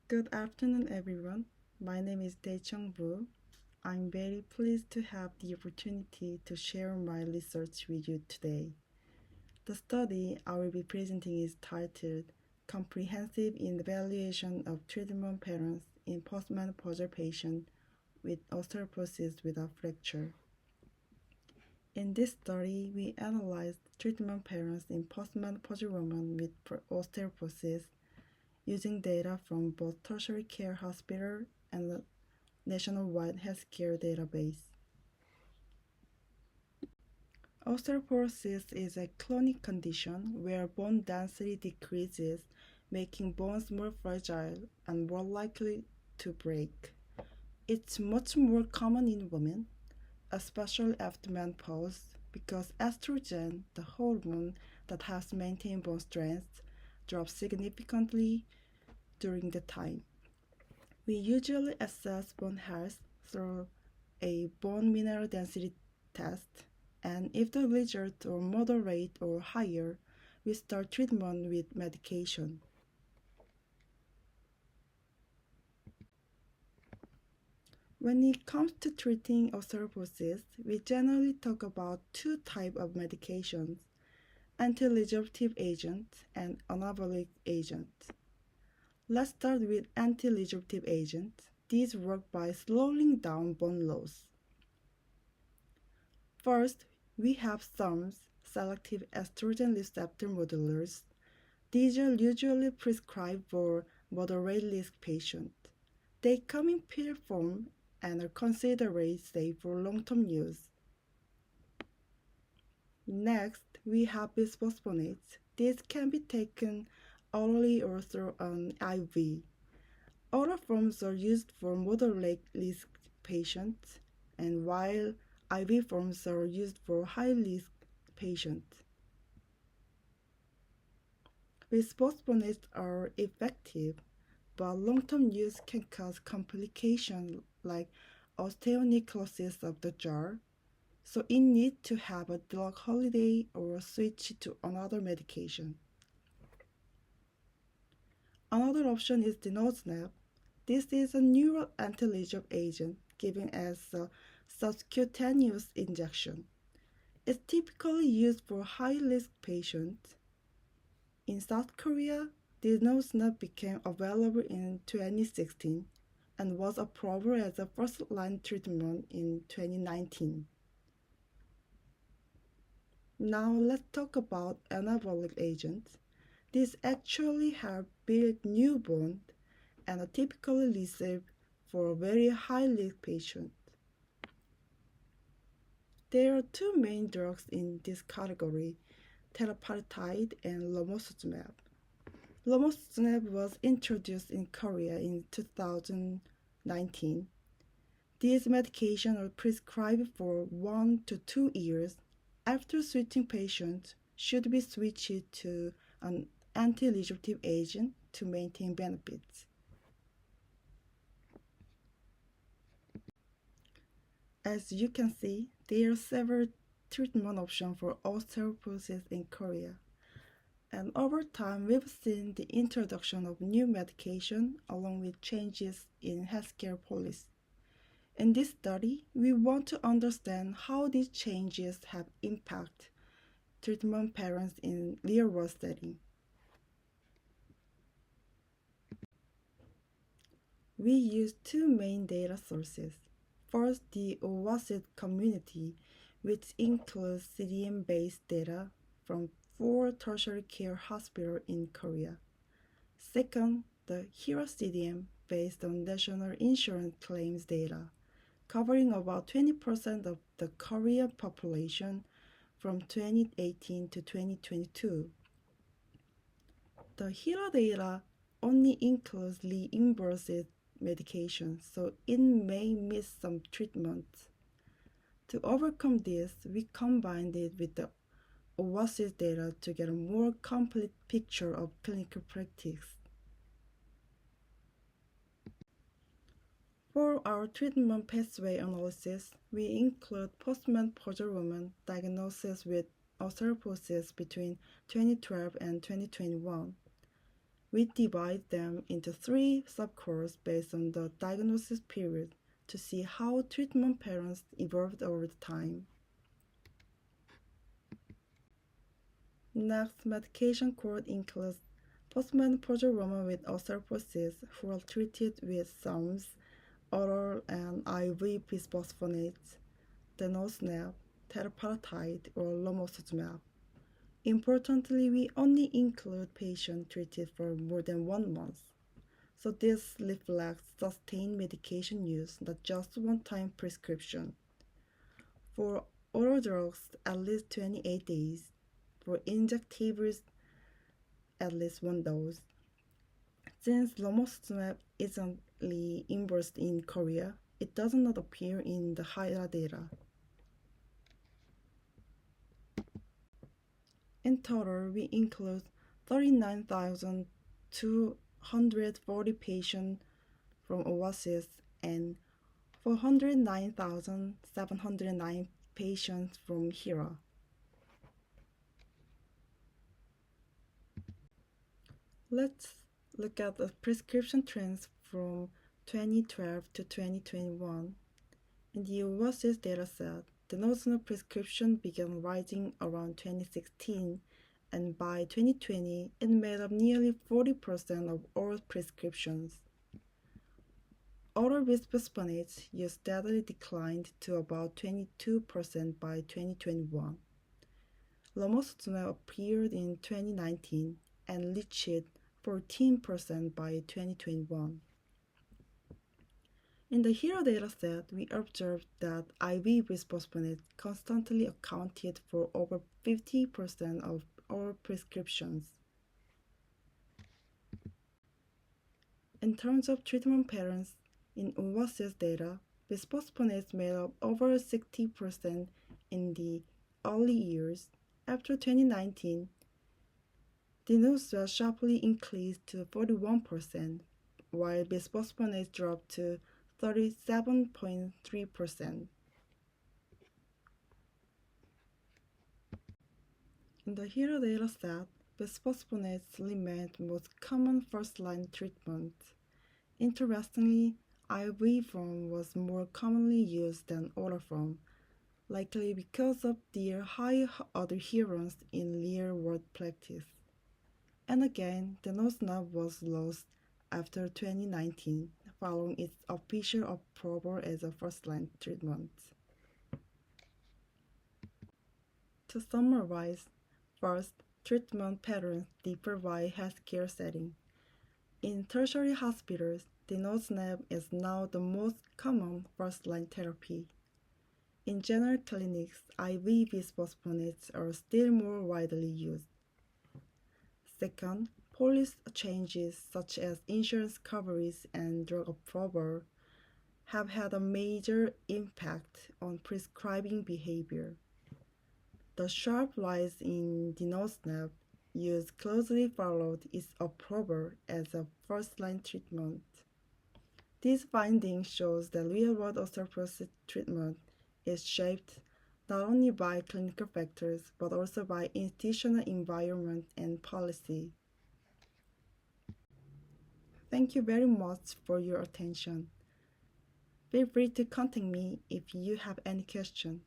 Good afternoon, everyone. My name is Dachung. I'm very pleased to have the opportunity to share my research with you today. The study I will be presenting is titled Comprehensive Evaluation of Treatment Patterns in Postmenopausal Patients with Osteoporosis without Fracture. In this study, we analyzed treatment patterns in postmenopausal women with osteoporosis using data from both tertiary care hospital and the nationwide healthcare database. Osteoporosis is a chronic condition where bone density decreases, making bones more fragile and more likely to break. It's much more common in women, especially after menopause, because estrogen, the hormone that helps maintain bone strength, drops significantly during the time. We usually assess bone health through a bone mineral density test, and if the results are moderate or higher, we start treatment with medication. When it comes to treating osteoporosis, we generally talk about two types of medications: anti-resorptive agents and anabolic agents. Let's start with anti-resorptive agents. These work by slowing down bone loss. First, we have SERMs, selective estrogen receptor modulators. These are usually prescribed for moderate risk patients. They come in pill form and are considered safe for long-term use. Next, we have bisphosphonates. These can be taken orally or through an IV. Oral forms are used for moderate risk patients, and while IV forms are used for high risk patients. Bisphosphonates are effective, but long-term use can cause complications like osteonecrosis of the jaw, so it needs to have a drug holiday or switch to another medication. Another option is denosumab. This is a neural anti-resorptive agent given as a subcutaneous injection. It's typically used for high-risk patients. In South Korea, denosumab became available in 2016 and was approved as a first-line treatment in 2019. Now let's talk about anabolic agents. These actually help build new bone and are typically reserved for very high-risk patients. There are two main drugs in this category, teriparatide and romosozumab. Romosozumab was introduced in Korea in 2019. These medications are prescribed for 1 to 2 years. After switching, patients should be switched to an anti-resorptive agent to maintain benefits. As you can see, there are several treatment options for osteoporosis in Korea. And over time, we've seen the introduction of new medication along with changes in healthcare policy. In this study, we want to understand how these changes have impacted treatment patterns in real-world setting. We use two main data sources. First, the OHDSI community, which includes CDM-based data from 4 tertiary care hospitals in Korea. Second, the HERO CDM based on national insurance claims data, covering about 20% of the Korean population from 2018 to 2022. The HERO data only includes reimbursed medication, so it may miss some treatments. To overcome this, we combined it with the OHDSI data to get a more complete picture of clinical practice. For our treatment pathway analysis, we include postmenopausal women diagnosed with osteoporosis between 2012 and 2021. We divide them into 3 subcohorts based on the diagnosis period to see how treatment patterns evolved over time. Next medication cohort includes postmenopausal women with osteoporosis who are treated with SARMs, oral and IV bisphosphonates, denosumab, teriparatide, or romosozumab. Importantly, we only include patients treated for more than 1 month, so this reflects sustained medication use, not just one-time prescription. For oral drugs, at least 28 days. For injectables, at least 1 dose. Since romosozumab isn't reimbursed in Korea, it does not appear in the HIRA data. In total, we include 39,240 patients from OASIS and 409,709 patients from HIRA. Let's look at the prescription trends from 2012 to 2021. In the OASIS dataset, the denosumab prescription began rising around 2016, and by 2020, it made up nearly 40% of all prescriptions. Oral bisphosphonates use steadily declined to about 22% by 2021. Romosozumab appeared in 2019 and reached 14% by 2021. In the HERO dataset, we observed that IV bisphosphonates constantly accounted for over 50% of all prescriptions. In terms of treatment patterns, in OASIS data, bisphosphonates made up over 60% in the early years. After 2019, denosumab sharply increased to 41%, while bisphosphonates dropped to 37.3%. In the HERO dataset, bisphosphonates remained most common first-line treatment. Interestingly, IV form was more commonly used than oral form, likely because of their high adherence in real-world practice. And again, denosumab was lost after 2019, following its official approval as a first-line treatment. To summarize, first, treatment patterns differ by healthcare setting. In tertiary hospitals, denosumab is now the most common first-line therapy. In general clinics, IV bisphosphonates are still more widely used. Second, policy changes such as insurance coverage and drug approval have had a major impact on prescribing behavior. The sharp rise in denosumab use closely followed its approval as a first-line treatment. These findings show that real-world osteoporosis treatment is shaped not only by clinical factors but also by institutional environment and policy. Thank you very much for your attention. Feel free to contact me if you have any questions.